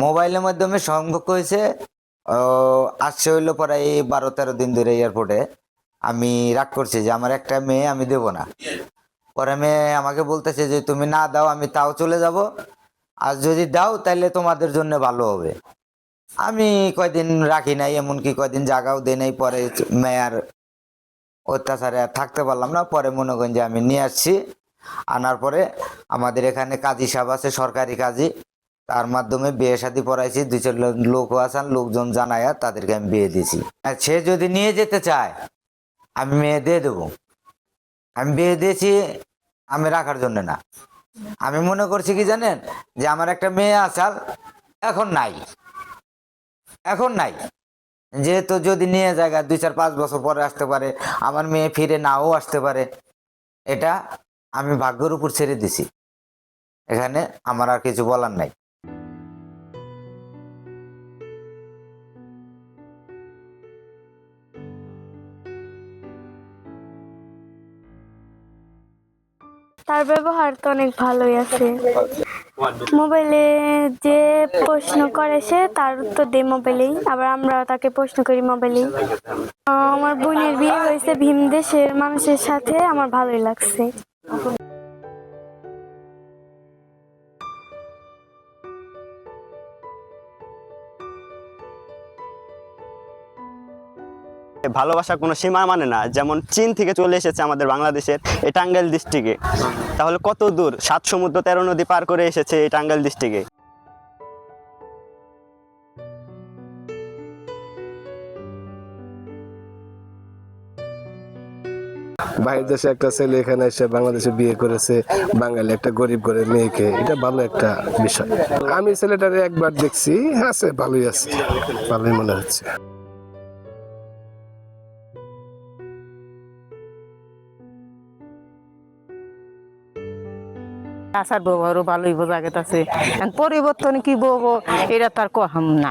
মোবাইলের মাধ্যমে সম্পর্ক হয়েছে। আসছে হইলো পরে এই 12-13 দিন ধরে এয়ারপোর্টে। আমি রাগ করছি যে আমার একটা মেয়ে আমি দেব না। পরে মেয়ে আমাকে বলতেছে যে তুমি না দাও আমি তাও চলে যাব, আর যদি দাও তাহলে তোমাদের জন্য ভালো হবে। আমি কয়দিন রাখি নাই, এমনকি কয়দিন জায়গাও দেই নাই। পরে মেয়ার অত্যাচারে আর থাকতে পারলাম না, পরে মনে করেন যে আমি নিয়ে আসছি। আনার পরে আমাদের এখানে কাজী সাহেব আছে, সরকারি কাজী, তার মাধ্যমে বিয়ে শাদী পড়াইছি। 2-4 লোকও আছেন, লোকজন জানায়া তাদেরকে আমি বিয়ে দিয়েছি। আর সে যদি নিয়ে যেতে চায় আমি মেয়ে দিয়ে দেবো। আমি বিয়ে দিয়েছি আমি রাখার জন্য না। আমি মনে করছি কি জানেন, যে আমার একটা মেয়ে আসাল এখন নাই, এখন নাই, যেহেতু যদি নিয়ে যায় 2-4-5 বছর পরে আসতে পারে, আমার মেয়ে ফিরে নাও আসতে পারে। এটা আমি ভাগ্যের উপর ছেড়ে দিছি, এখানে আমার আর কিছু বলার নাই। তার ব্যবহার তো অনেক ভালোই আছে। মোবাইলে যে প্রশ্ন করে সে তার উত্তর দেয় মোবাইলেই, আবার আমরা তাকে প্রশ্ন করি মোবাইলেই। আমার বোনের বিয়ে হয়েছে ভিন দেশের মানুষের সাথে, আমার ভালোই লাগছে। ভালোবাসা কোনো সীমা মানে না। যেমন চীন থেকে চলে এসেছে আমাদের বাংলাদেশের এই টাঙ্গাইল ডিস্ট্রিক্টে, তাহলে কত দূর, 7 সমুদ্র 13 নদী পার করে এসেছে এই টাঙ্গাইল ডিস্ট্রিক্টে। বাইরের দেশে একটা ছেলে এখানে এসে বাংলাদেশে বিয়ে করেছে, বাঙালি একটা গরিব ঘরের মেয়েকে, এটা ভালো একটা বিষয়। আমি ছেলেটারে একবার দেখছি, আছে ভালোই আছে, ভালোই মনে হচ্ছে। আচার ব্যবহারও ভালোই বোঝা গেছে। পরিবর্তন কি বলবো এটা তার কহাম না।